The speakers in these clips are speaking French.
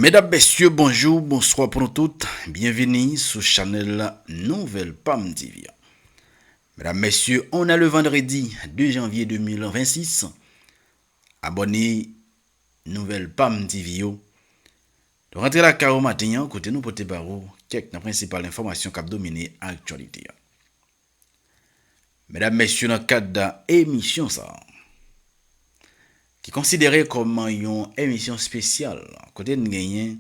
Mesdames, Messieurs, bonjour, bonsoir pour nous toutes. Bienvenue sur Channel Nouvelle Pam TV. Mesdames, Messieurs, on a le vendredi 2 janvier 2026. Abonnez Nouvelle Pam TV. De rentrer la carreau matin, côté nous pote barreau, quelques principales informations qui ont dominé l'actualité. Mesdames, Messieurs, dans le cadre d'émission ça, qui est considéré comme une émission spéciale, côté de gagner,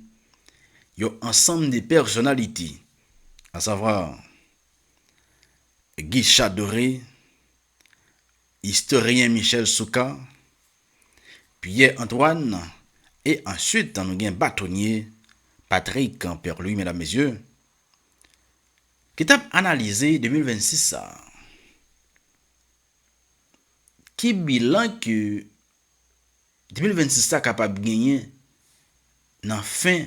il y a un ensemble de personnalités, à savoir Guy Chadoré, historien Michel Souka, Pierre Antoine, et ensuite nous avons bâtonnier Patrick Perluis, mesdames, messieurs, qui t'a analysé 2026 ça. Qui bilan que 2026 ça capable de gagner dans fin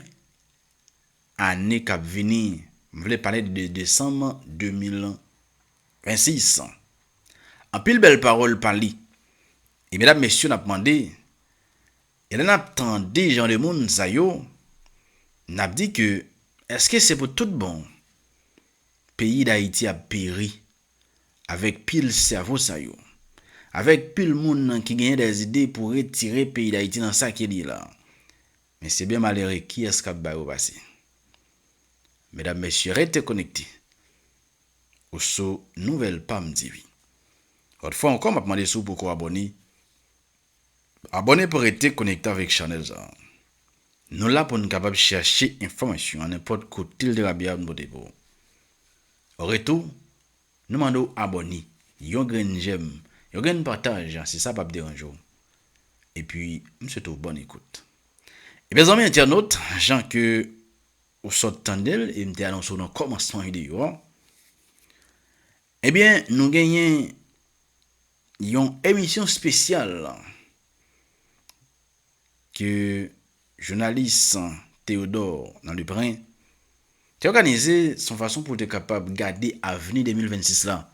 année qui venir. Je voulais parler de décembre 2026. En pile belle parole parli. Et mesdames, messieurs, n'a demandé, et là n'attendait gens de monde ça yo, n'a dit que est-ce que c'est pour tout bon pays d'Haïti a péri avec pile cerveau ça yo, avec pile monde qui gagne des idées pour retirer pays d'Haïti dans ça qui est là. Mais c'est bien malheureux qui est-ce qui va passer. Mesdames, messieurs, restez connectés au sous Nouvelle Pam TV. Autrefois encore, m'a demandé sous pourquoi abonner. Abonnez pour rester connecté avec Channel. Nous là pour nous capable de chercher information à n'importe côté de la bière de pour. Au retour, nous demandons abonner. Yon grain j'aime, yon grain partage, c'est ça pas déranger. Et puis, monsieur tout bonne écoute. Et bien amis internautes, gens que au sortant d'elle et m'était annoncé dans le commencement vidéo. Eh bien, nous gagnons une émission spéciale que journaliste Théodore dans le Brin a organisé son façon pour être capable de garder l'avenir 2026 là.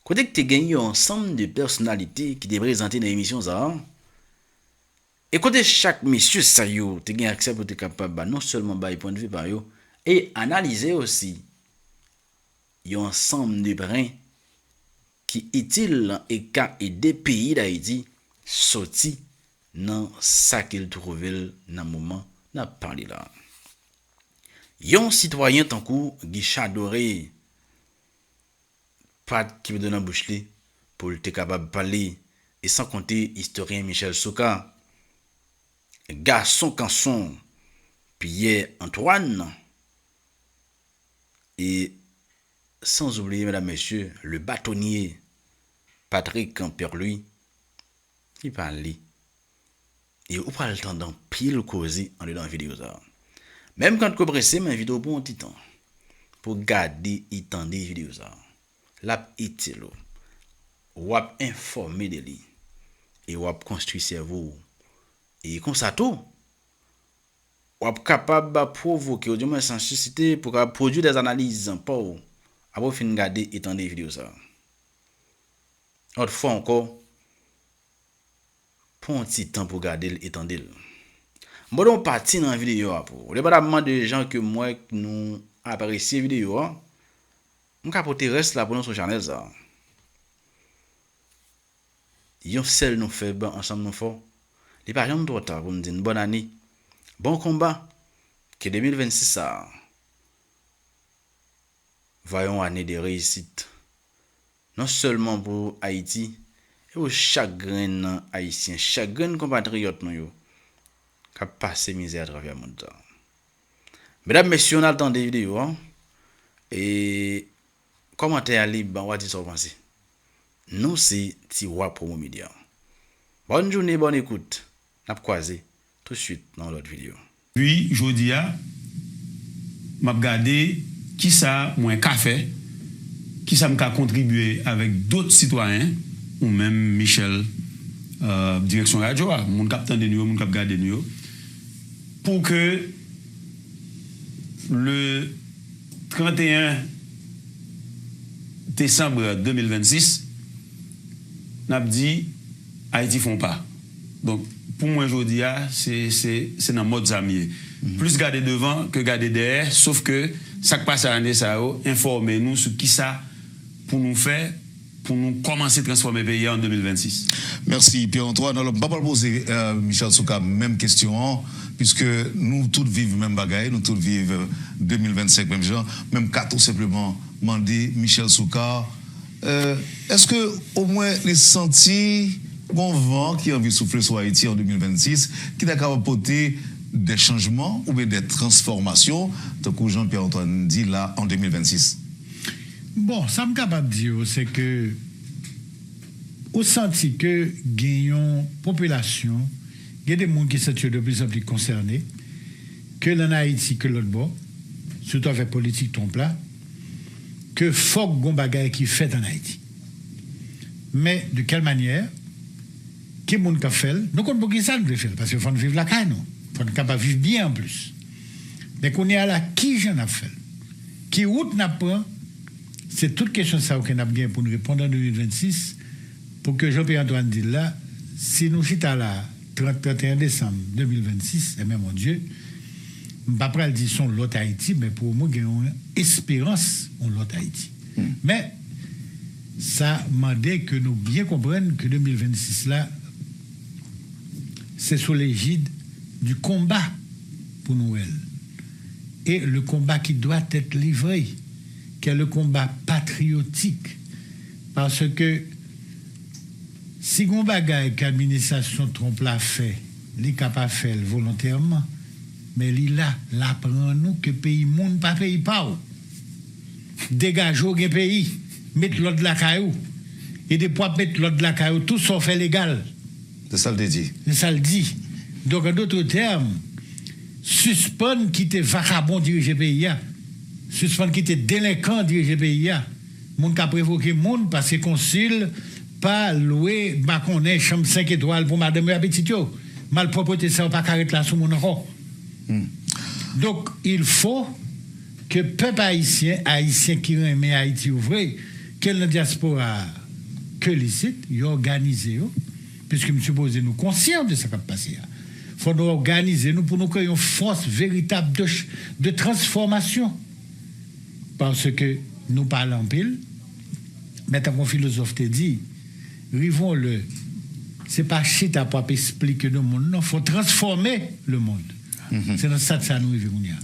Côté que tu gagné un ensemble de personnalités qui te présentent dans l'émission ça. Et côté chaque monsieur ça yo, tu as accès pour être capable non seulement de point de vue par yo et analyser aussi un ensemble de brins qui est-il et qu'a aidé pays d'Haïti sorti dans ça qu'il trouve dans moment n'a parlé là. Yon citoyen tant coup Guy Chadoré pas qui me donne un bouche pour être capable de parler et sans compter historien Michel Souka, garçon canson Pierre Antoine et sans oublier mesdames messieurs le bâtonnier Patrick Perluis qui parle et ou pas le temps d'en pile causer en dedans vidéo ça. Même quand vous pressez ma vidéo pour un petit temps pour garder et tendre vidéo ça. La utile ou informer de lui et ou construire cerveau et comme ça tout ou capable de provoquer ou du moins sans susciter pour produire des analyses pour avoir fin garder et tendre vidéo ça. Autre fois encore pour un petit temps pour garder et tendre. Bon on parti dans la vidéo pour les pas de gens que moi nous apprécier vidéo on capoter reste là pour nous sur channel ça. Yon seul nous fait ben ensemble nous fort. Les pas jamais trop tard pour nous dire une bonne année. Bon combat que 2026 ça. Voyons année de réussite. Non seulement pour Haïti et pour chaque grain haïtien, chaque grain compatriote nous yo qui a passé misère à travers le monde. Mesdames, messieurs, on a le temps des vidéos et commentaire libre, on va dire ça pensez. Nous c'est Tiwa Promo Media. Bonne journée, bonne écoute. N'a croisé tout de suite dans l'autre vidéo. Puis jodia m'a regardé qui ça moins café, qui ça m'a contribué avec d'autres citoyens ou même Michel direction radio, mon capitaine de nous, mon cap garder nous pour que le 31 décembre 2026 n'a dit Haïti font pas. Donc pour moi aujourd'hui c'est dans mode zamier. Plus garder devant que garder derrière, sauf que ça qui passe à l'année, ça informer nous sur qui ça pour nous faire, pour nous commencer à transformer le pays en 2026. Merci Pierre-Antoine. Alors, je ne vais pas poser Michel Souka même question, puisque nous tous vivons même bagaille, nous tous vivons 2025 même genre, même qu'à tout simplement demander Michel Souka, est-ce que au moins les sentis bon vent qui a envie de souffler sur Haïti en 2026, qui est capable de porter des changements ou bien des transformations, tant que Jean-Pierre-Antoine dit là en 2026? Bon, ça me capable de dire, c'est que au senti que gagnons population, il y a des gens qui sont de plus en plus concernés, que l'en Haïti, que l'autre bord, surtout avec politique ton plat, que faut qu'on bagaille qui fait en Haïti. Mais de quelle manière? Qui est le monde qui fait? Nous comptons pour qui ça nous fait, parce qu'il faut vivre la caille, nous. Il faut capable vivre bien en plus. Mais qu'on est à la qui j'en a fait? Qui route n'a pas? C'est toute question ça qu'on a bien pour nous répondre en 2026, pour que Jean-Pierre-Antoine dise là, si nous sommes à la 31 décembre 2026, et même mon Dieu, je ne vais pas dire son l'autre Haïti, mais pour moi, il y a une espérance en l'autre Haïti. Mais ça m'a dit que nous bien comprenions que 2026 là, c'est sous l'égide du combat pour Noël. Et le combat qui doit être livré, qui est le combat patriotique. Parce que si on bagaille qu'administration trompe l'a fait, les capable faire volontairement, mais là prend nous que pays monde pas pays pas. Dégage au pays, mettre l'autre de la caillou. Et des fois mettre l'autre de la caillou, tout ça fait légal. C'est ça le dit. C'est ça le dit. Donc en d'autres termes, suspendre qui était vagabond diriger pays, suspendre qui était délinquant diriger pays, monde qui a provoqué monde parce que consul pas loué baconné chambre 5 étoiles pour madame Abetitio. Malpropreté ça pas carré là sous mon rang. Donc il faut que peuple haïtien qui aime Haïti ouvrir, quelle diaspora que licite, y organiser puisque je suppose nous conscients de ce qui va passer. Il faut nous organiser nous pour nous créer une force véritable de transformation. Parce que nous parlons pile, mais tant qu'on philosophe te dit, rivons-le, c'est pas chita pour expliquer le monde, non, il faut transformer le monde. C'est dans ça que ça nous arrive.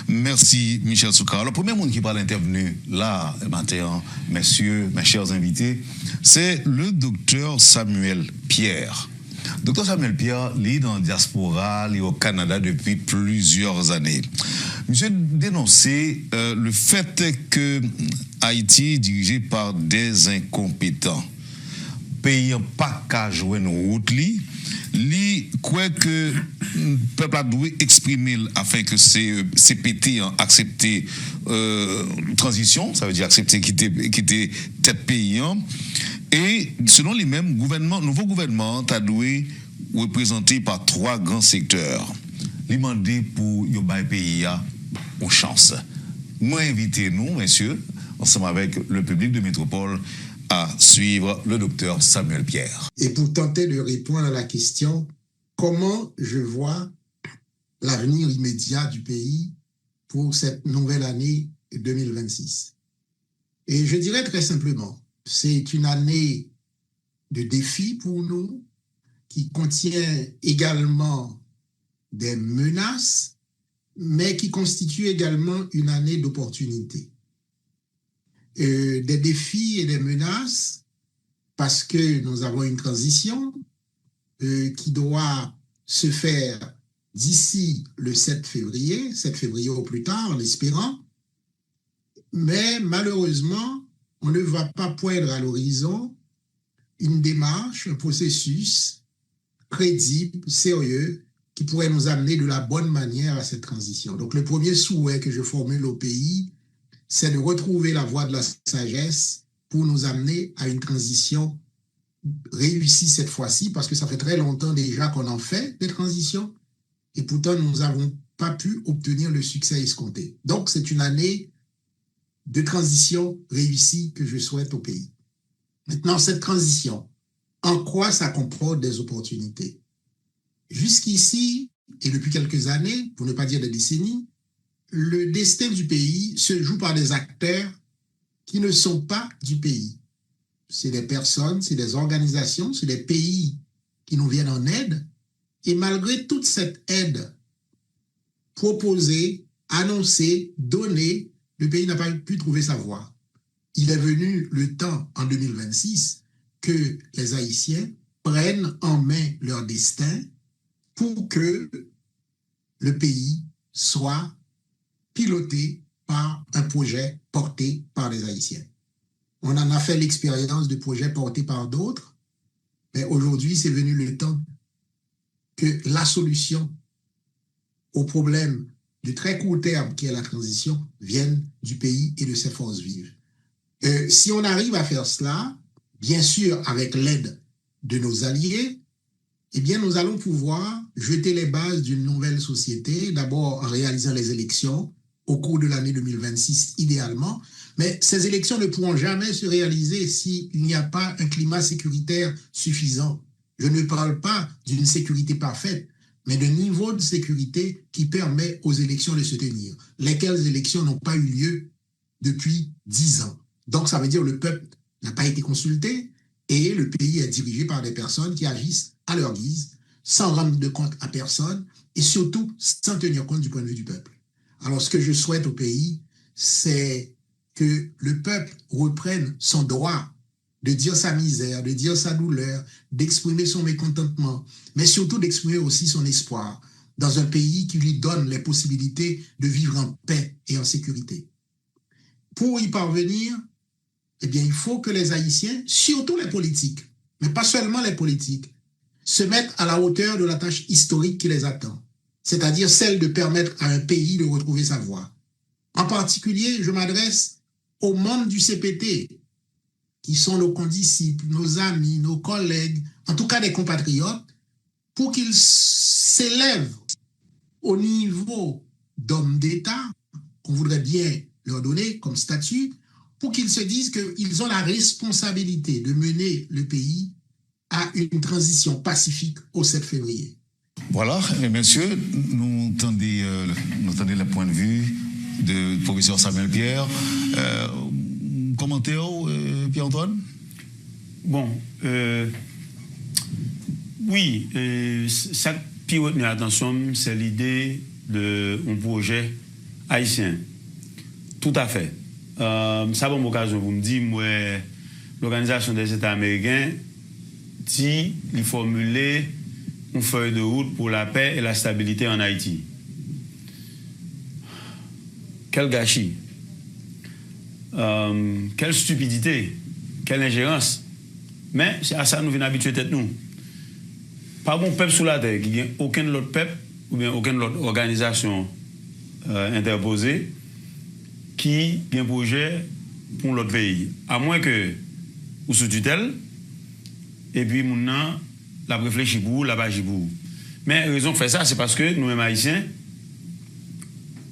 Merci Michel Souka. Le premier monde qui parle intervenu là, matin, messieurs, mes chers invités, c'est le docteur Samuel Pierre. Docteur Samuel Pierre, il est dans la diaspora, il est au Canada depuis plusieurs années. Monsieur dénonçait le fait que Haïti est dirigé par des incompétents. Pays n'a pas qu'à jouer une route, li quoi que le peuple a dû exprimer afin que CPT accepter transition, ça veut dire accepter quitter tête pays. Et selon les mêmes nouveau gouvernement a dû représenté par 3 grands secteurs. Li mandé pour yo bay pays une chance. Moi invitez nous messieurs ensemble avec le public de métropole à suivre le docteur Samuel Pierre. Et pour tenter de répondre à la question, comment je vois l'avenir immédiat du pays pour cette nouvelle année 2026? Et je dirais très simplement, c'est une année de défis pour nous, qui contient également des menaces, mais qui constitue également une année d'opportunités. Des défis et des menaces parce que nous avons une transition qui doit se faire d'ici le 7 février au plus tard, en espérant. Mais malheureusement, on ne va pas poindre à l'horizon une démarche, un processus crédible, sérieux, qui pourrait nous amener de la bonne manière à cette transition. Donc le premier souhait que je formule au pays, c'est de retrouver la voie de la sagesse pour nous amener à une transition réussie cette fois-ci, parce que ça fait très longtemps déjà qu'on en fait des transitions, et pourtant nous n'avons pas pu obtenir le succès escompté. Donc c'est une année de transition réussie que je souhaite au pays. Maintenant, cette transition, en quoi ça comporte des opportunités? Jusqu'ici, et depuis quelques années, pour ne pas dire des décennies, le destin du pays se joue par des acteurs qui ne sont pas du pays. C'est des personnes, c'est des organisations, c'est des pays qui nous viennent en aide. Et malgré toute cette aide proposée, annoncée, donnée, le pays n'a pas pu trouver sa voie. Il est venu le temps, en 2026, que les Haïtiens prennent en main leur destin pour que le pays soit piloté par un projet porté par les Haïtiens. On en a fait l'expérience de projets portés par d'autres, mais aujourd'hui, c'est venu le temps que la solution au problème de très court terme qui est la transition vienne du pays et de ses forces vives. Si on arrive à faire cela, bien sûr avec l'aide de nos alliés, eh bien nous allons pouvoir jeter les bases d'une nouvelle société, d'abord en réalisant les élections au cours de l'année 2026 idéalement, mais ces élections ne pourront jamais se réaliser s'il n'y a pas un climat sécuritaire suffisant. Je ne parle pas d'une sécurité parfaite, mais d'un niveau de sécurité qui permet aux élections de se tenir, lesquelles élections n'ont pas eu lieu depuis 10 ans. Donc ça veut dire que le peuple n'a pas été consulté et le pays est dirigé par des personnes qui agissent à leur guise, sans rendre de compte à personne et surtout sans tenir compte du point de vue du peuple. Alors ce que je souhaite au pays, c'est que le peuple reprenne son droit de dire sa misère, de dire sa douleur, d'exprimer son mécontentement, mais surtout d'exprimer aussi son espoir dans un pays qui lui donne les possibilités de vivre en paix et en sécurité. Pour y parvenir, eh bien, il faut que les Haïtiens, surtout les politiques, mais pas seulement les politiques, se mettent à la hauteur de la tâche historique qui les attend, c'est-à-dire celle de permettre à un pays de retrouver sa voie. En particulier, je m'adresse aux membres du CPT, qui sont nos condisciples, nos amis, nos collègues, en tout cas des compatriotes, pour qu'ils s'élèvent au niveau d'hommes d'État, qu'on voudrait bien leur donner comme statut, pour qu'ils se disent qu'ils ont la responsabilité de mener le pays à une transition pacifique au 7 février. Voilà, et messieurs, nous entendons le point de vue du professeur Samuel Pierre. Commentaire, Pierre-Antoine? Bon, oui, ça qui retient l'attention, c'est l'idée d'un projet haïtien. Tout à fait. Ça va m'occasion vous me dire, moi, l'Organisation des États américains dit il formuler une feuille de route pour la paix et la stabilité en Haïti. Quel gâchis, quelle stupidité, quelle ingérence. Mais c'est à ça que nous venons habituer tête nous. Pas bon peuple sous la terre qui n'a aucun autre peuple ou bien aucune autre organisation interposée qui a un projet pour l'autre pays. À moins que ou sous tutelle, et puis maintenant, la réfléchit pour vous, la bâche pour vous. Mais la raison de faire ça, c'est parce que nous-mêmes Haïtiens,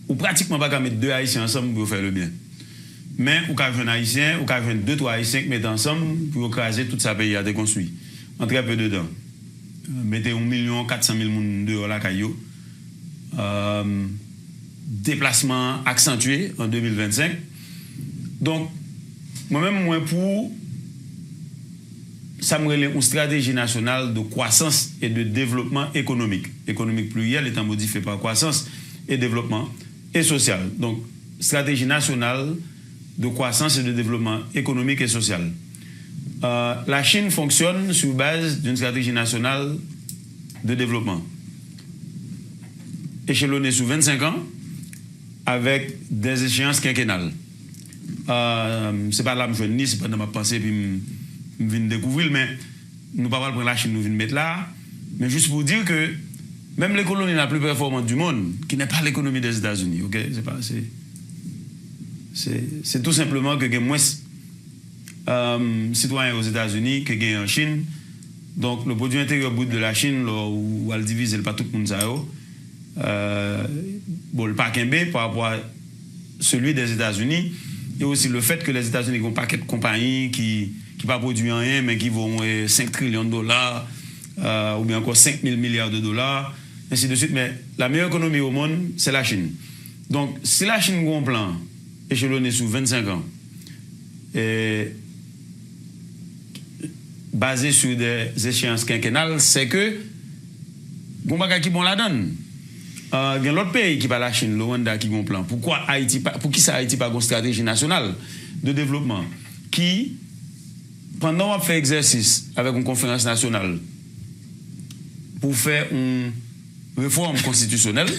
ou pratiquement pas qu'à mettre deux Haïtiens ensemble pour faire le bien. Mais ou qu'à un Haïtien, ou qu'à 2-3 Haïtiens qui mettent ensemble pour écraser tout sa pays à déconstruire. En très peu de temps. Mettez 1 400 000 personnes dehors la caillou. Déplacement accentué en 2025. Donc, moi-même, moi pour ça me relève une stratégie nationale de croissance et de développement économique. Économique pluriel étant modifié par croissance et développement et social. Donc, stratégie nationale de croissance et de développement économique et social. La Chine fonctionne sur base d'une stratégie nationale de développement. Échelonnée sur 25 ans avec des échéances quinquennales. C'est pas là que je viens, c'est pas dans ma pensée puis je viens découvrir, mais nous ne pouvons pas prendre la Chine, nous venons mettre là. Mais juste pour dire que même l'économie la plus performante du monde, qui n'est pas l'économie des États-Unis, ok, c'est tout simplement que il y a moins citoyens aux États-Unis que il y a en Chine. Donc le produit intérieur brut de la Chine, où elle divise pas tout le monde ça, bon, le paquet B par rapport à celui des États-Unis, et aussi le fait que les États-Unis ont un paquet de compagnies qui pas produit rien, mais qui vont 5 trillions de dollars, ou bien encore 5 000 milliards de dollars, ainsi de suite. Mais la meilleure économie au monde, c'est la Chine. Donc, si la Chine a un plan échelonné sous 25 ans, et basé sur des échéances quinquennales, c'est que bon bagage qui bon la donne. Il y a l'autre pays qui pas la Chine, le Rwanda qui a un plan. Pourquoi Haïti pas, pour qui ça Haïti pas une stratégie nationale de développement qui pendant qu'on fait exercice avec une conférence nationale pour faire une réforme constitutionnelle,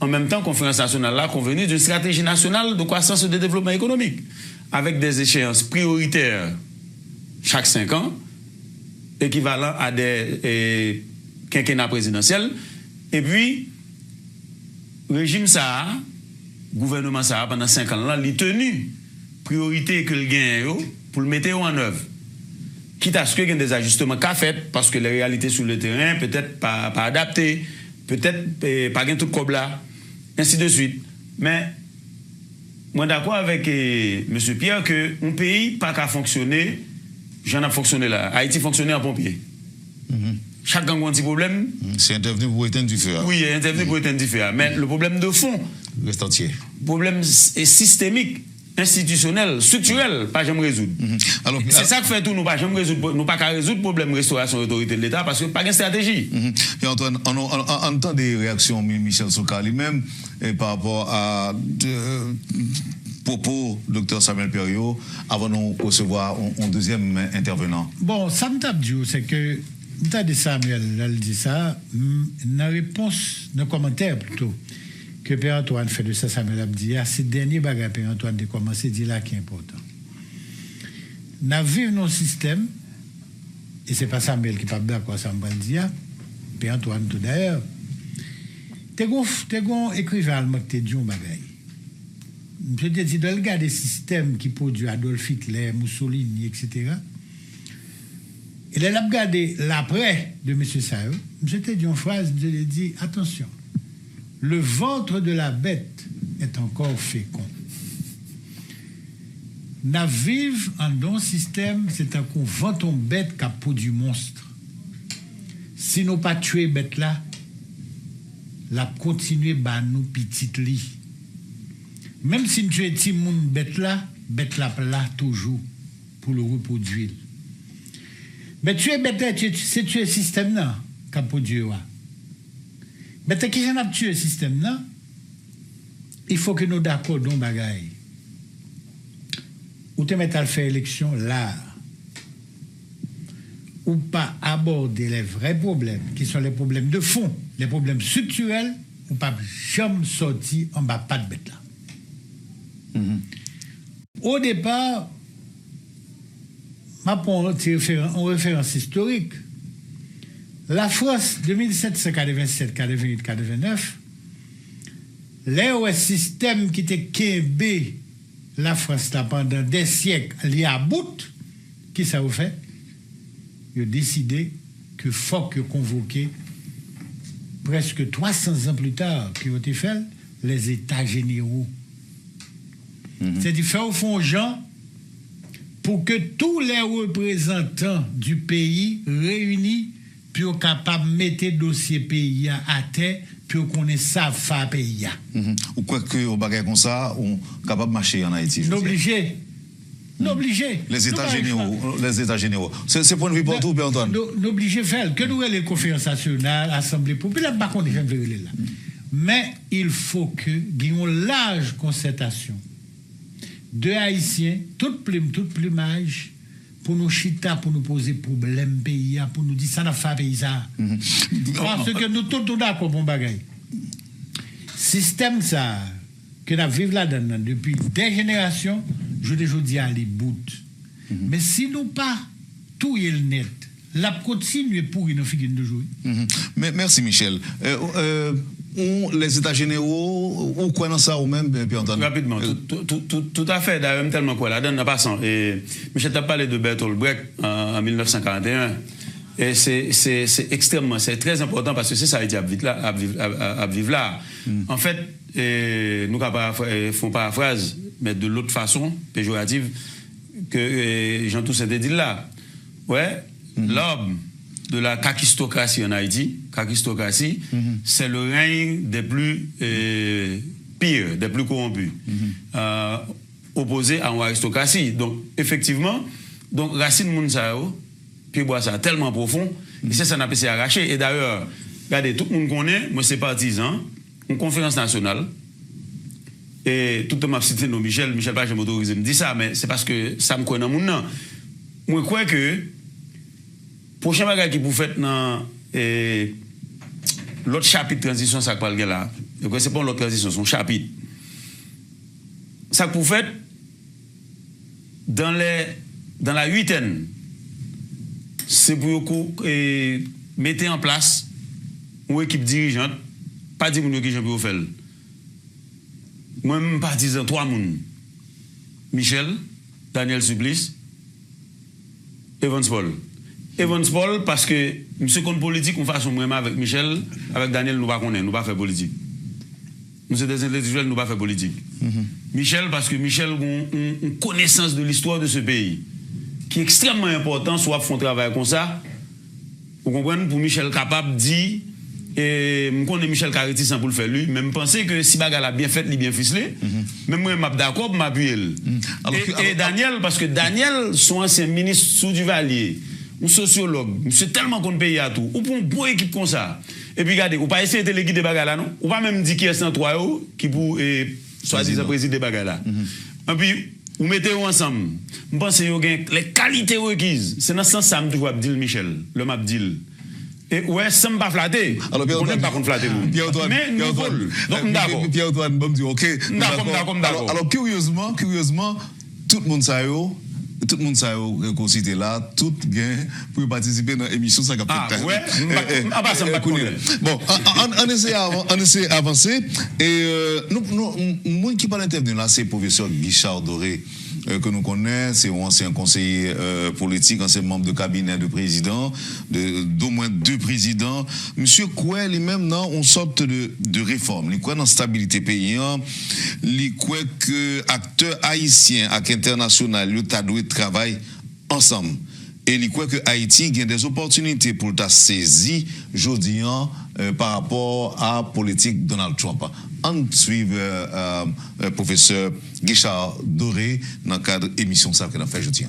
en même temps conférence nationale là convenu d'une stratégie nationale de croissance et de développement économique avec des échéances prioritaires chaque 5 ans équivalent à des quinquennats présidentiels et puis régime ça, gouvernement ça, pendant 5 ans, là, il tenu priorité que le gain pour le mettre en œuvre. Quitte à ce qu'il y ait des ajustements qu'a fait, parce que les réalités sur le terrain, peut-être pas adaptées, peut-être pas gain tout comme là, ainsi de suite. Mais, moi d'accord avec M. Pierre que un pays pas qu'à fonctionner, j'en ai fonctionné là. Haïti fonctionnait en pompier. Chaque gang a un petit problème. C'est intervenu pour éteindre du feu. Oui, intervenu pour éteindre du feu. Mais le problème de fond, reste entier. Le problème est systémique, institutionnel, structurel, pas jamais résoudre. Alors, c'est ça que fait tout, nous pas jamais résoudre, nous pas qu'à résoudre le problème restauration de l'autorité de l'État parce que pas de stratégie. Et Antoine, en temps des réactions, Michel Soka lui-même, par rapport à propos Dr Samuel Pierriot, avant de recevoir un deuxième intervenant. Bon, ça me tape du c'est que de Samuel, elle dit ça, dans réponse, dans commentaire plutôt, que Père Antoine fait de ça, Samuel Abdia, c'est le dernier bagage Père Antoine de commencer à dire là qui est important. Nous vivons dans un système, et ce n'est pas Samuel qui parle d'accord, ça me dire, Père Antoine tout d'ailleurs, tu as écrivain allemand qui te dit un bagage. Je te dis, de regarder le système qui produit Adolf Hitler, Mussolini, etc., et là, j'ai regardé l'après de M. Sayo. Je t'ai dit une phrase, je lui ai dit, attention, le ventre de la bête est encore fécond. Nous vivons dans un système, c'est un coup, ventons bête qui a produit monstre. Si nous pas tuer bête là, la continuer à nous petite lit. Même si nous tuons petit monde bête là toujours pour le reproduire. Mais tu es bête, c'est tuer le système là, qu'a produit. Mais tu qui j'en tué le système là, il faut que nous d'accord dans bagaille. Ou te mettre à faire élection là, ou pas aborder les vrais problèmes, qui sont les problèmes de fond, les problèmes structurels, ou pas jamais sortir en bas pas de bête là. Au départ, ma pour en référence historique, la France de 1787, 88, 89, le système qui était québé la France là pendant des siècles, il y a bout, qui ça vous fait? Il a décidé que faut que convoquer presque 300 ans plus tard, qui ont été fait les États généraux. C'est-à-dire faire au fond gens pour que tous les représentants du pays réunis puissent capables de mettre le dossier pays à terre pour qu'on ait ça faire pays. Ou quoi que au bagage comme ça, on capable de marcher en Haïti. N'obligé. Les États généraux. C'est point de vue partout, Père Antoine. N'obligé faire que nous les conférences nationales, assemblée populaire, pas qu'on est là. Mais il faut que nous une large concertation de Haïtiens, tout plumage, pour nous chita, pour nous poser problème pays, pour nous dire ça n'a pas pays ça. Parce que nous tous d'accord pour bagaille. Système ça, que nous vivons là-dedans depuis des générations, je dis à les bouts. Mais si nous pas tout est net, la continue pour nous figures de jouer. Merci Michel. Les États généraux, ou quoi dans ça ou même, Pierre Antoine? Rapidement, tout à fait, d'ailleurs, tellement quoi, là, dans passant. Et Michel t'a parlé de Bertolt Brecht en 1941. Et c'est extrêmement, c'est très important parce que c'est ça Haïti à vivre là. En fait, nous font paraphrase, mais de l'autre façon, péjorative, que Jean Toussaint dit là. Ouais, l'homme de la kakistocratie en Haïti. Kakistocratie, c'est le règne des plus pires, des plus corrompus, opposé à une aristocratie. Donc, effectivement, donc, Racine Mounsao, puis bois ça tellement profond, et c'est ça qu'on a pu arracher. Et d'ailleurs, regardez, tout le monde connaît, moi c'est partisan, une conférence nationale, et tout le monde m'a cité non Michel pas j'ai m'autorisé me dire ça, mais c'est parce que ça me connaît dans mon nom. Moi, je crois que prochain bagage qui vous faites dans l'autre chapitre de transition, ça parle là. C'est pas l'autre transition, son chapitre. Ça que vous faites dans la huitaine, c'est pour mettre en place une équipe dirigeante, pas dire que j'en peux faire. Moi-même partisan 3 moun. Michel, Daniel Suplice, Evans Paul. Evans Paul, parce que monsieur compte politique, on fasse vraiment avec Michel, avec Daniel, nous ne pas faire politique. Nous sommes des intellectuels, nous ne pas faire politique. Michel, parce que Michel a une connaissance de l'histoire de ce pays, qui est extrêmement important, soit font travail comme ça. Vous comprenez, pour Michel capable de dire, et je connais Michel Carretti sans pour le faire lui, mais je pense que si Bagal a bien fait, il bien ficelé, même moi, je suis d'accord, je m'appuie. Et Daniel, parce que Daniel, son ancien ministre sous Duvalier, un sociologue, c'est tellement qu'on paye à tout, ou pour une bonne équipe comme ça. Et puis regardez, vous pas essayer de l'équipe de Bagala, non? Ou pas même dire qui est 103 qui pour soit-disant président de Bagala. Et puis, vous mettez ensemble. Je pense que vous avez les qualités requises. C'est dans ce sens que je dois dire Michel, le map deal. Et ouais, ça ne m'a pas flatté. Alors, Pierre-Antoine, pas flatter. Mais nous volons. Donc, d'accord. Pierre-Antoine, bon, dit, ok. D'accord. Alors, curieusement, tout le monde sait qu'on cite là, tout gain pour participer dans l'émission, ça capte. Ah, ouais. Ça me bon, on essaie d'avancer. Et nous, qui parle intervenir là, c'est le professeur Guichard Doré. Que nous connaissons, c'est un ancien conseiller politique, ancien membre de cabinet de président, d'au moins 2 présidents. Monsieur Koué, lui-même, dans une sorte de réforme. Il croit dans la stabilité paysan. Il croit que acteurs haïtiens et internationaux, ils doivent travailler ensemble. Et il croit que Haïti a des opportunités pour ta saisir aujourd'hui par rapport à la politique Donald Trump. On suit professeur Guichard Doré dans le cadre de l'émission que nous avons fait aujourd'hui.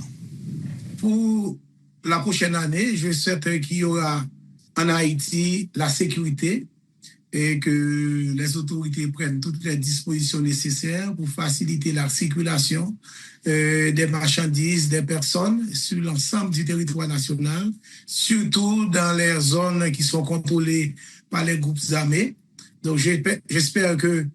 Pour la prochaine année, je souhaite qu'il y aura en Haïti la sécurité et que les autorités prennent toutes les dispositions nécessaires pour faciliter la circulation des marchandises, des personnes sur l'ensemble du territoire national, surtout dans les zones qui sont contrôlées par les groupes armés. Donc j'espère que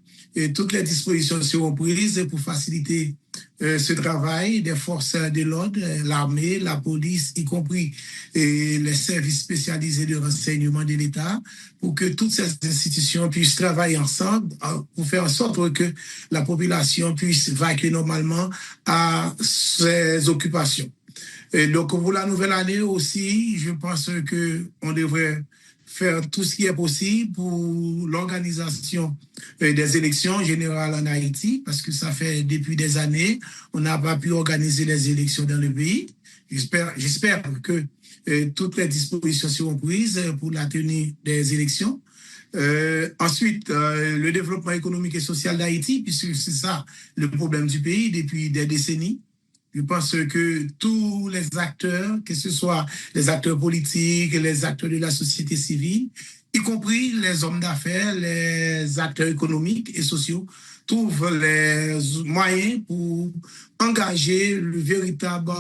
toutes les dispositions seront prises pour faciliter ce travail des forces de l'ordre, l'armée, la police, y compris les services spécialisés de renseignement de l'État, pour que toutes ces institutions puissent travailler ensemble pour faire en sorte que la population puisse vaquer normalement à ses occupations. Et donc pour la nouvelle année aussi, je pense qu'on devrait faire tout ce qui est possible pour l'organisation des élections générales en Haïti, parce que ça fait depuis des années, on n'a pas pu organiser les élections dans le pays. J'espère que toutes les dispositions seront prises pour la tenue des élections. Ensuite, le développement économique et social d'Haïti, puisque c'est ça le problème du pays depuis des décennies. Je pense que tous les acteurs, que ce soit les acteurs politiques, les acteurs de la société civile, y compris les hommes d'affaires, les acteurs économiques et sociaux, trouvent les moyens pour engager le véritable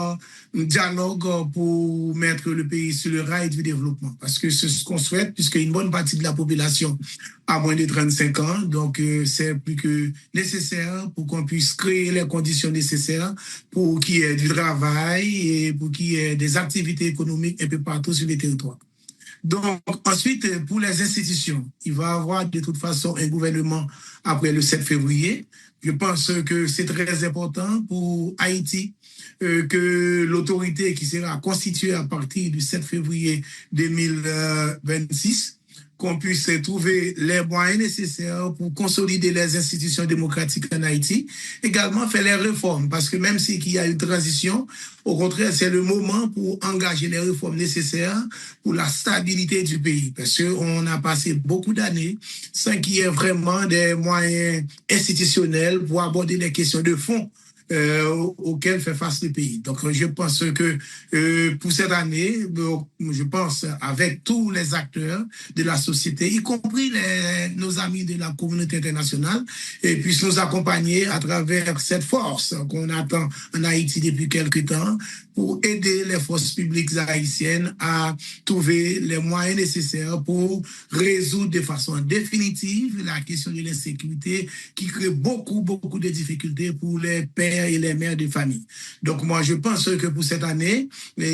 dialogue pour mettre le pays sur le rail du développement. Parce que c'est ce qu'on souhaite, puisqu'une bonne partie de la population a moins de 35 ans, donc c'est plus que nécessaire pour qu'on puisse créer les conditions nécessaires pour qu'il y ait du travail et pour qu'il y ait des activités économiques un peu partout sur les territoires. Donc, ensuite, pour les institutions, il va y avoir de toute façon un gouvernement après le 7 février. Je pense que c'est très important pour Haïti que l'autorité qui sera constituée à partir du 7 février 2026 qu'on puisse trouver les moyens nécessaires pour consolider les institutions démocratiques en Haïti, également faire les réformes, parce que même s'il y a une transition, au contraire, c'est le moment pour engager les réformes nécessaires pour la stabilité du pays, parce qu'on a passé beaucoup d'années sans qu'il y ait vraiment des moyens institutionnels pour aborder les questions de fond auxquels fait face le pays. Donc, je pense que pour cette année, je pense avec tous les acteurs de la société, y compris nos amis de la communauté internationale, et puissent nous accompagner à travers cette force qu'on attend en Haïti depuis quelque temps pour aider les forces publiques haïtiennes à trouver les moyens nécessaires pour résoudre de façon définitive la question de l'insécurité qui crée beaucoup de difficultés pour les pères et les mères de famille. Donc moi, je pense que pour cette année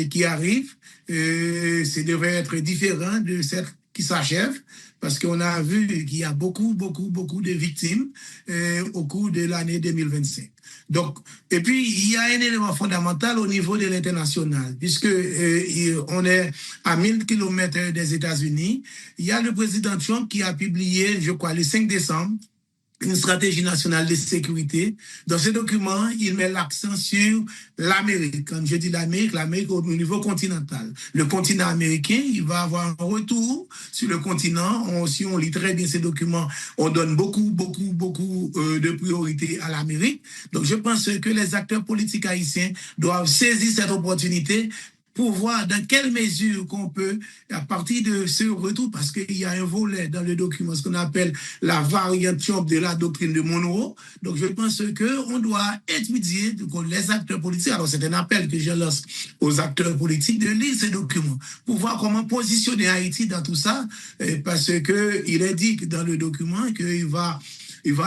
qui arrive, ça devrait être différent de celle qui s'achève, parce qu'on a vu qu'il y a beaucoup de victimes au cours de l'année 2025. Donc, et puis, il y a un élément fondamental au niveau de l'international, puisque on est à 1000 km des États-Unis. Il y a le président Trump qui a publié, je crois, le 5 décembre, une stratégie nationale de sécurité. Dans ce document, il met l'accent sur l'Amérique. Quand je dis l'Amérique au niveau continental. Le continent américain, il va avoir un retour sur le continent. Si on lit très bien ces documents, on donne beaucoup de priorité à l'Amérique. Donc, je pense que les acteurs politiques haïtiens doivent saisir cette opportunité pour voir dans quelle mesure qu'on peut, à partir de ce retour, parce qu'il y a un volet dans le document, ce qu'on appelle la variante Trump de la doctrine de Monroe. Donc, je pense qu'on doit étudier les acteurs politiques. Alors, c'est un appel que je lance aux acteurs politiques de lire ces documents pour voir comment positionner Haïti dans tout ça, parce qu'il indique dans le document qu'il va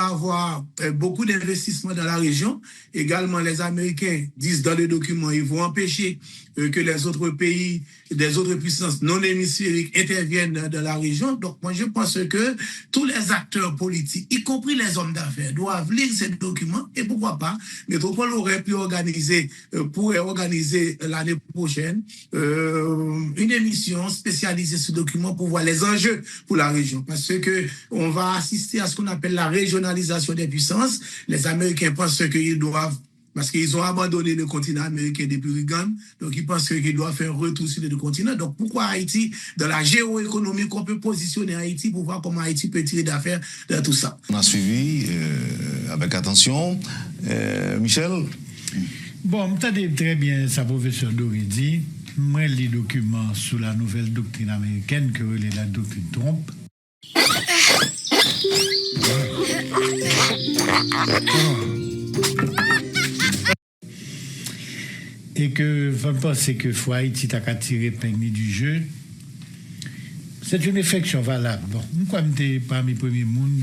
avoir beaucoup d'investissements dans la région. Également, les Américains disent dans le document, ils vont empêcher que les autres pays, des autres puissances non hémisphériques interviennent dans la région. Donc, moi, je pense que tous les acteurs politiques, y compris les hommes d'affaires, doivent lire ces documents et pourquoi pas, Métropole pourrait organiser l'année prochaine une émission spécialisée sur ce document pour voir les enjeux pour la région. Parce que on va assister à ce qu'on appelle la régionalisation des puissances. Les Américains pensent qu'ils doivent, parce qu'ils ont abandonné le continent américain depuis Reagan, donc ils pensent qu'ils doivent faire un retour sur les deux continents. Donc pourquoi Haïti, dans la géoéconomie, qu'on peut positionner Haïti pour voir comment Haïti peut tirer d'affaires dans tout ça. On a suivi avec attention. Michel? Bon, vous avez très bien, ça professeur Doré dit, moi les documents sous la nouvelle doctrine américaine que est la doctrine Trump. Et que je pense que faut Haïti t'a tiré peigne du jeu. C'est une réflexion valable. Bon, moi j'étais parmi les premiers mondes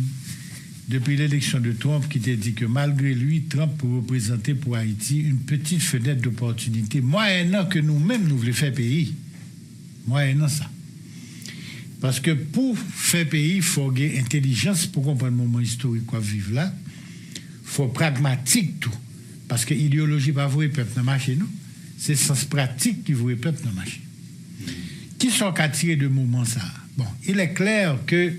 depuis l'élection de Trump qui t'a dit que malgré lui, Trump peut représenter pour Haïti une petite fenêtre d'opportunité, moyennant que nous-mêmes nous voulons faire pays. Moyennant ça. Parce que pour faire pays, il faut avoir intelligence pour comprendre le moment historique qu'on vit là. Il faut pragmatique tout. Parce que l'idéologie pas vrai peuple dans marché nous. C'est sens pratique qui vrai peuple dans marché. Qui sont qu'à tirer de moment ça? Bon, il est clair que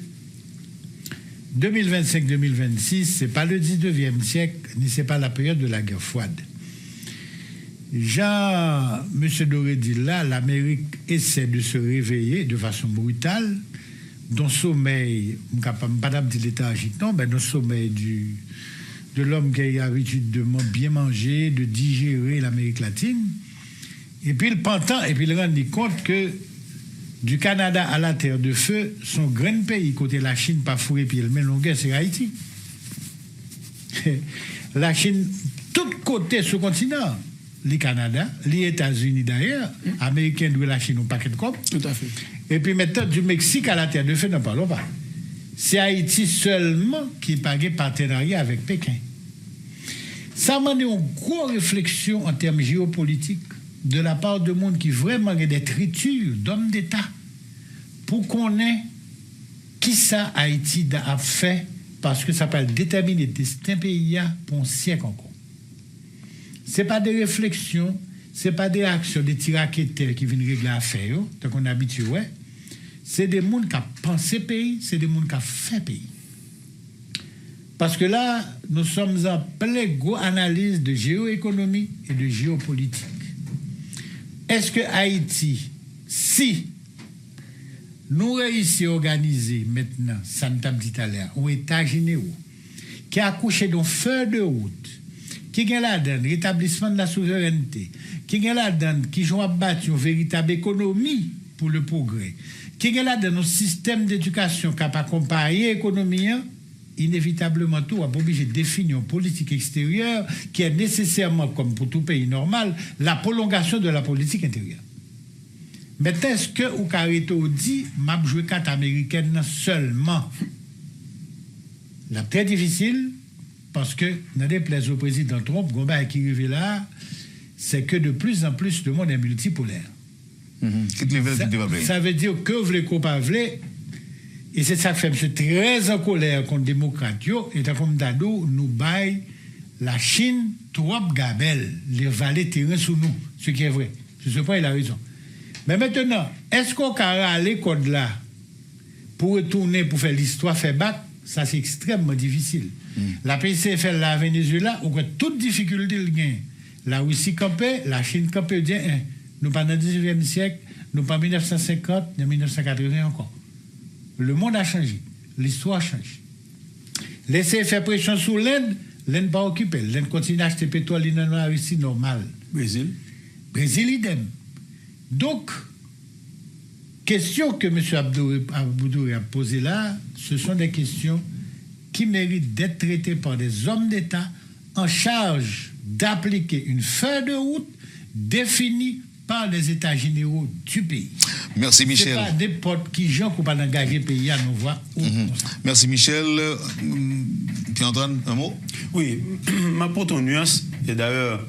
2025-2026, c'est pas le 19e siècle, ni c'est pas la période de la guerre froide. M. Doré dit là, l'Amérique essaie de se réveiller de façon brutale, dans le sommeil, pas d'abdi l'état agitant, mais dans le sommeil de l'homme qui a l'habitude de bien manger, de digérer l'Amérique latine. Et puis il pentant, et puis il rend compte que du Canada à la Terre de Feu, son grand pays, côté la Chine, pas fourré, puis le même longueur, c'est Haïti. La Chine, tout côté ce continent. Les Canada, les États-Unis d'ailleurs, Américains de la Chine, un paquet de copes. Tout à fait. Et puis maintenant, du Mexique à la Terre de Feu, n'en parlons pas. C'est Haïti seulement qui pague partenariat avec Pékin. Ça m'a donné une grosse réflexion en termes géopolitiques de la part de monde qui vraiment a des tritures d'hommes d'État pour qu'on ait qui ça Haïti a fait parce que ça peut déterminer le destin pays pour un siècle encore. Ce n'est pas des réflexions, ce n'est pas des actions, des tiraquettes qui viennent régler l'affaire, tant qu'on est habitué, ouais. c'est des gens qui ont pensé pays, c'est des gens qui ont fait pays. Parce que là, nous sommes en pleine analyse de géoéconomie et de géopolitique. Est-ce que Haïti, si nous réussissons à organiser maintenant, ça nous a dit tout à l'heure, un état généraux, qui a accouché d'un feu de route, qui a là-dedans rétablissement de la souveraineté, qui a là-dedans qui joue à bâtir une véritable économie pour le progrès, qui a là-dedans un système d'éducation qui a accompagné l'économie, inévitablement tout a obligé de définir une politique extérieure qui est nécessairement, comme pour tout pays normal, la prolongation de la politique intérieure. Maintenant, est-ce que ou Carito dit m'a joué carte américaine seulement? Là, très difficile, parce que dans des places au président Trump, Gomba qui arrive là, c'est que de plus en plus le monde est multipolaire. Ça veut dire que vous voulez qu'on pas voulez. Et c'est ça qui fait M. très en colère contre les démocrates. Et comme Dado, nous baille la Chine trop gabelle, les vallées terrain sous nous, ce qui est vrai. Je ne sais pas, il a raison. Mais maintenant, est-ce qu'on peut aller contre là pour retourner, pour faire l'histoire, faire bac? Ça, c'est extrêmement difficile. La PCFL, la Venezuela, on a toute difficulté le gain. La Russie campée, la Chine campée, nous pas dans le 19e siècle, nous pas en 1950, en 1980 encore. Le monde a changé, l'histoire a changé. Laissez faire pression sur l'Inde, l'Inde pas occupée. L'Inde continue à acheter pétrole dans la Russie normale. Brésil, idem. Donc, questions que M. Abdouri a posées là, ce sont des questions qui méritent d'être traitées par des hommes d'État en charge d'appliquer une feuille de route définie par les États généraux du pays. Merci Michel. C'est pas n'importe qui gens qui pas engager le pays à nous voir. Merci Michel. Pierre-Antoine, un mot? Oui, ma pour ton nuance, et d'ailleurs,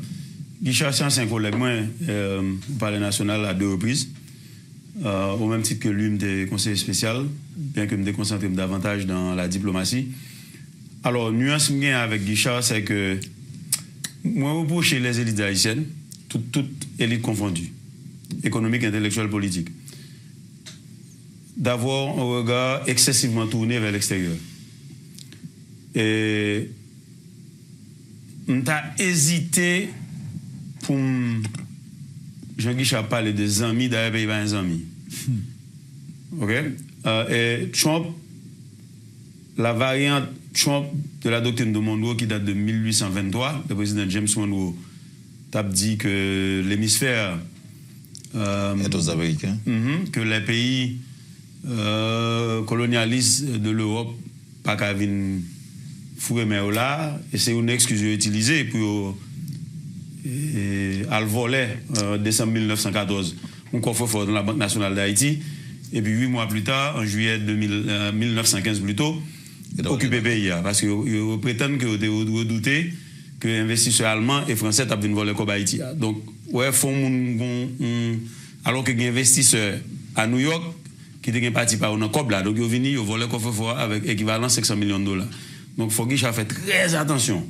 Guichard, c'est un collègue, moi, au Palais national à 2 reprises, au même titre que lui, me conseiller spécial, bien que me déconcentre davantage dans la diplomatie. Alors, nuance avec Guichard, c'est que moi, reproche les élites haïtiennes, toutes élites confondues, économiques, intellectuelles, politiques, d'avoir un regard excessivement tourné vers l'extérieur. Et on a hésité pour Jean-Guichard parler des amis, d'ailleurs, il n'y a pas des amis. OK? Et Trump, la variante Trump de la doctrine de Monroe qui date de 1823, le président James Monroe a dit que l'hémisphère est aux Américains. Que les pays colonialistes de l'Europe, pas qu'à venir fouiller mais là, et c'est une excuse utilisée pour à le voler décembre 1914, un coffre-fort dans la Banque nationale d'Haïti, et puis 8 mois plus tard, en juillet 1915 plutôt, occuper pays, parce qu'ils prétendent que vous redoutez que les investisseurs allemands et français ont voler comme Haïti. Donc, ouais, alors que les investisseurs à New York, qui étaient partis par un cob là, donc ils sont venus, ils ont volé coffre-fort avec équivalent $500 millions. Donc, il faut qu'ils fassent très attention.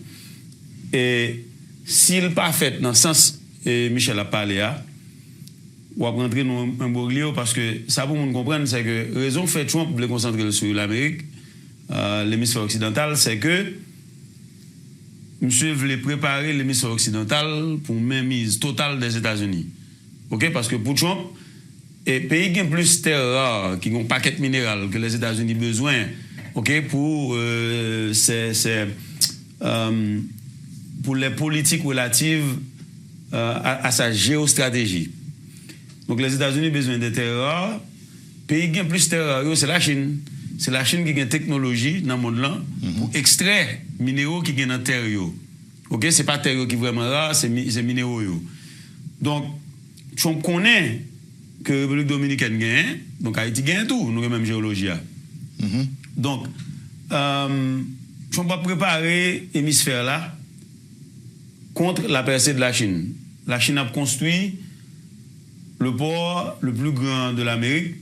Et s'il pas fait dans le sens, et Michel a parlé, on va rentrer dans un broglio parce que ça, pour nous comprendre, c'est que raison fait Trump voulait concentrer sur l'Amérique, l'hémisphère occidental, c'est que monsieur voulait préparer l'hémisphère occidental pour une mainmise totale des États-Unis. OK? Parce que pour Trump, et pays qui ont plus de terres rares, qui ont un paquet minéral que les États-Unis ont besoin, OK? Pour les politiques relatives à sa géostratégie. Donc les États-Unis ont besoin de terres rares. Pays qui ont plus de terres rares, c'est la Chine. C'est la Chine qui a une technologie dans le monde là pour extraire les minéraux qui sont dans la terre. OK? Ce n'est pas la terre qui est vraiment rare, c'est les minéraux. Donc, on connaît que la République dominicaine gagne, donc Haïti gagne tout, nous avons même géologie. Donc, on va préparer l'hémisphère là contre la percée de la Chine. La Chine a construit le port le plus grand de l'Amérique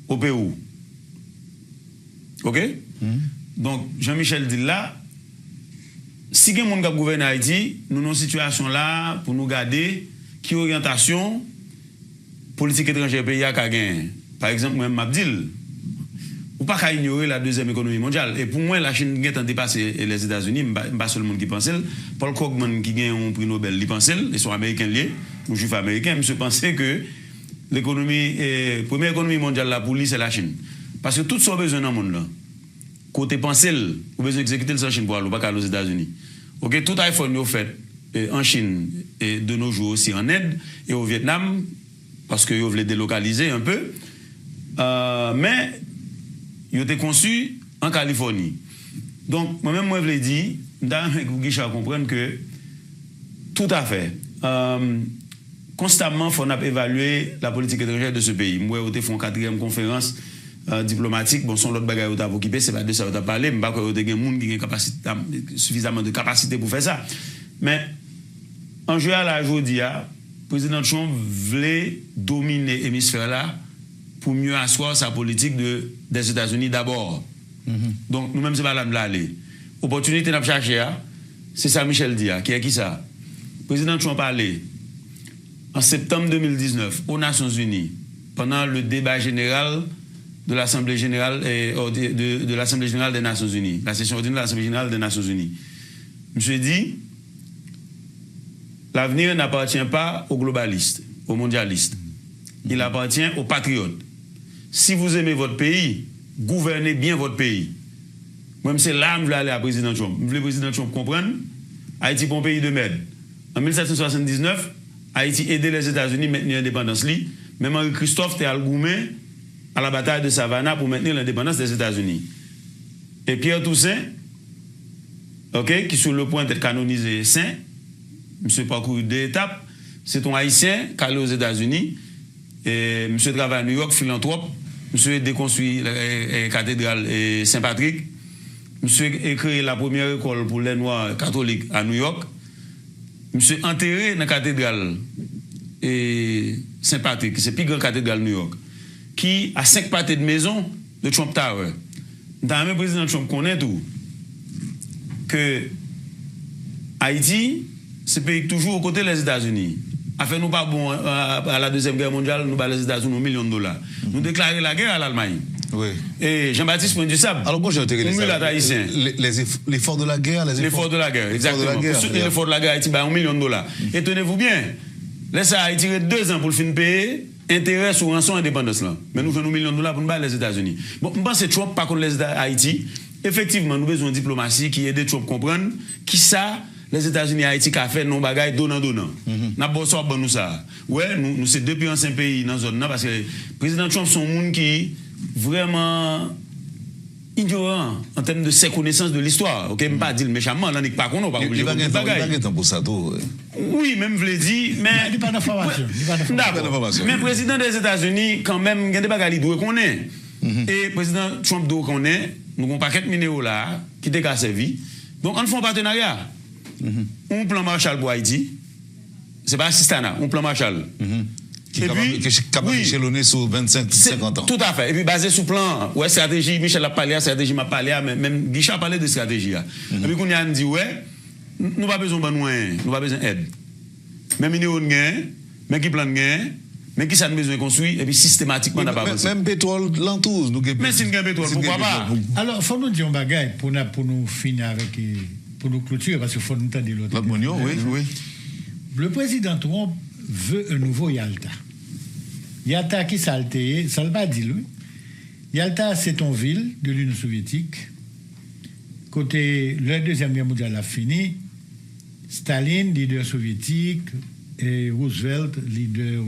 au Pérou. OK? Donc, Jean-Michel dit là, si quelqu'un qui gouverne Haïti, nous avons une situation là pour nous garder qui orientation politique étrangère pays a gagné. par exemple, moi, Mabdil, ou pas qu'à ignorer la deuxième économie mondiale. Et pour moi, la Chine vient de dépasser les États-Unis, pas seulement qui pense. Paul Krugman qui gagne un prix Nobel, il pense, ils sont américains liés, ou juifs américains, je pensais que l'économie, première économie mondiale là pour lui, c'est la Chine. Parce que tout ce qu'on a besoin dans le monde là, côté penser, ou besoin d'exécuter le en Chine pour aller, pas aux États-Unis. Ok, tout iPhone est fait en Chine et de nos jours aussi en Inde et au Vietnam, parce qu'ils voulaient délocaliser un peu. Mais il a été conçu en Californie. Donc, moi-même, je voulais dire, avec Guicha comprendre que tout à fait, constamment, il faut évaluer la politique étrangère de ce pays. Moi, j'ai fait une 4e conférence diplomatique. Bon, son l'autre bagaille où tu as occupé, c'est pas de ça où tu as parlé, mais pas que tu as des gens qui ont suffisamment de capacité pour faire ça. Mais, en juillet à la journée, le président Trump voulait dominer l'hémisphère là pour mieux asseoir sa politique des États-Unis d'abord. Donc, nous-mêmes, c'est pas là de l'aller. Opportunité n'a pas cherché, c'est ça Michel dit, qui est qui ça? Le président Trump a allé en septembre 2019 aux Nations Unies, pendant le débat général de l'Assemblée générale de l'Assemblée générale des Nations Unies, la session ordinaire de l'Assemblée générale des Nations Unies. Monsieur dit, l'avenir n'appartient pas aux globalistes, aux mondialistes. Il appartient aux patriotes. Si vous aimez votre pays, gouvernez bien votre pays. Moi, c'est là que je veux aller à président Trump. Je veux le président Trump comprendre, Haïti est un pays de merde. En 1779, Haïti aidait les États-Unis à maintenir l'indépendance. Même Henri Christophe était algoumé à la bataille de Savannah pour maintenir l'indépendance des États-Unis. Et Pierre Toussaint, qui est sur le point d'être canonisé saint, monsieur parcouru 2 étapes, c'est un Haïtien qui est allé aux États-Unis. Et monsieur travaille à New York, philanthrope. Monsieur a déconstruit la cathédrale Saint-Patrick. Monsieur a créé la première école pour les Noirs catholiques à New York. Monsieur enterré dans la cathédrale Saint-Patrick, c'est la plus grande cathédrale de New York, qui a 5 pâtés de maison de Trump Tower. Dans le président Trump connaît tout. Que Haïti, c'est un pays toujours aux côtés des États-Unis. Afin nous pas bon à la Deuxième Guerre mondiale, nous pas les États-Unis $1 million. Nous déclarer la guerre à l'Allemagne. Oui. Et Jean-Baptiste Point du Sable. Alors moi j'ai intégré l'effort de la guerre, l'effort de la guerre, exactement. L'effort de la guerre Haïti $1 million. Et tenez-vous bien, laissez Haïti 2 ans pour le fin payer intérêt sur rançon indépendance là. Mais nous faisons $1 million pour nous battre les États-Unis. Bon, je pense que Trump par contre les Haïti, effectivement nous avons besoin de diplomatie qui aide Trump à comprendre qui ça les États-Unis et Haïti qui a fait non bagaille donnant. N'a pas besoin de nous ça. Ouais, nous c'est 2 plus anciens pays dans la zone là parce que le président Trump sont monde qui vraiment ignorant en termes de ses connaissances de l'histoire. OK, me pas dire méchamment, là n'est pas qu'on pas obligé. Il va gagner pour ça tout. Oui, même je l'ai dit, mais il n'y a pas d'information. Mais président des États-Unis quand même il y a des bagages doit connaît. Et président Trump doit connaît, nous avons un paquet de minéraux là qui dégagent servi. Donc on fait un partenariat. Un plan Marshall pour Haïti. C'est pas Sistana, un plan Marshall. Qui est capable d'échelonner sur 25-50 ans. Tout à fait. Et puis basé sur plan, ouais, stratégie, Michel a parlé, stratégie m'a parlé, même Guicha a parlé de stratégie. Et puis qu'on a dit, ouais, nous pas besoin de nous pas besoin d'aide. Même minéraux de gain, même qui plan de gain, même qui ça nous besoin de construire, et puis systématiquement, n'a pas avancé. Même pétrole, l'entouse, nous mais si nous avons pétrole, pourquoi pas? Alors, il faut nous dire un bagage pour nous finir avec, pour nous clôturer, parce qu'il faut nous entendre l'autre. Oui. Le président Trump veut un nouveau Yalta. Yalta qui ça ne pas dit lui. Yalta, c'est une ville de l'Union soviétique. Côté la Deuxième Guerre mondiale a fini, Staline, leader soviétique, et Roosevelt, leader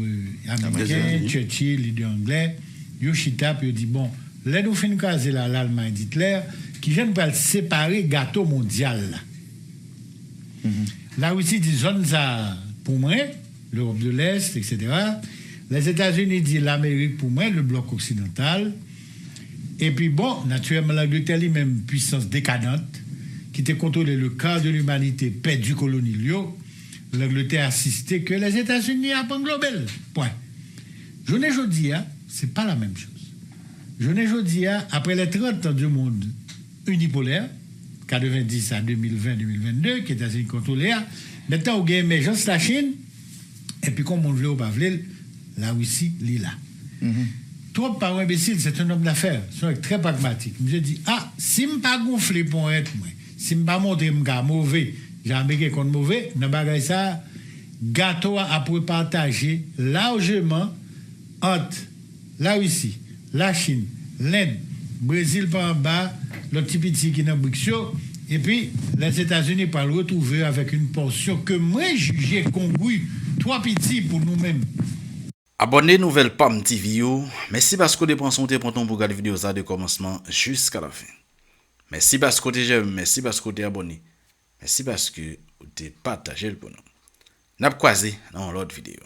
américain, Churchill, leader anglais, Yoshita, puis il dit bon, là nous finissons caser l'Allemagne d'Hitler, qui vient de séparer gâteau mondial. La Russie dit zone ça pour moi, l'Europe de l'Est, etc. Les États-Unis disent l'Amérique pour moi, le bloc occidental. Et puis bon, naturellement, l'Angleterre lui-même, puissance décadente, qui était contrôlée le quart de l'humanité perdu colonial, l'Angleterre a assisté que les États-Unis a pas global. Point. Je ne dis pas, c'est pas la même chose. Je ne dis pas, après les 30 ans du monde unipolaire, 90 à 2020-2022, qui est assez contrôlé, maintenant, on a émergence la Chine, et puis comme on veut ou pas veut, la Russie, l'est là. trop pas imbécile, c'est un homme d'affaires, c'est très pragmatique. Je dis, si je ne pas gonfler pour être moi, si je ne pas montrer que mauvais, j'ai un contre mauvais, dans bagay ça, gâteau a pour partager largement entre la Russie, la Chine, l'Inde, Brésil par en bas, le petit petit qui est dans Brixio, et puis les États-Unis pour le retrouver avec une portion que moi jugeais congrue, 3 petits pour nous-mêmes. Abonnez nouvelle PAM TV. Merci parce que vous dépensez son temps pour regarder la vidéo de commencement jusqu'à la fin. Merci parce que vous j'aime, merci parce que vous abonné. Merci parce que vous partagez le bonheur. N'a pas croisé dans l'autre vidéo.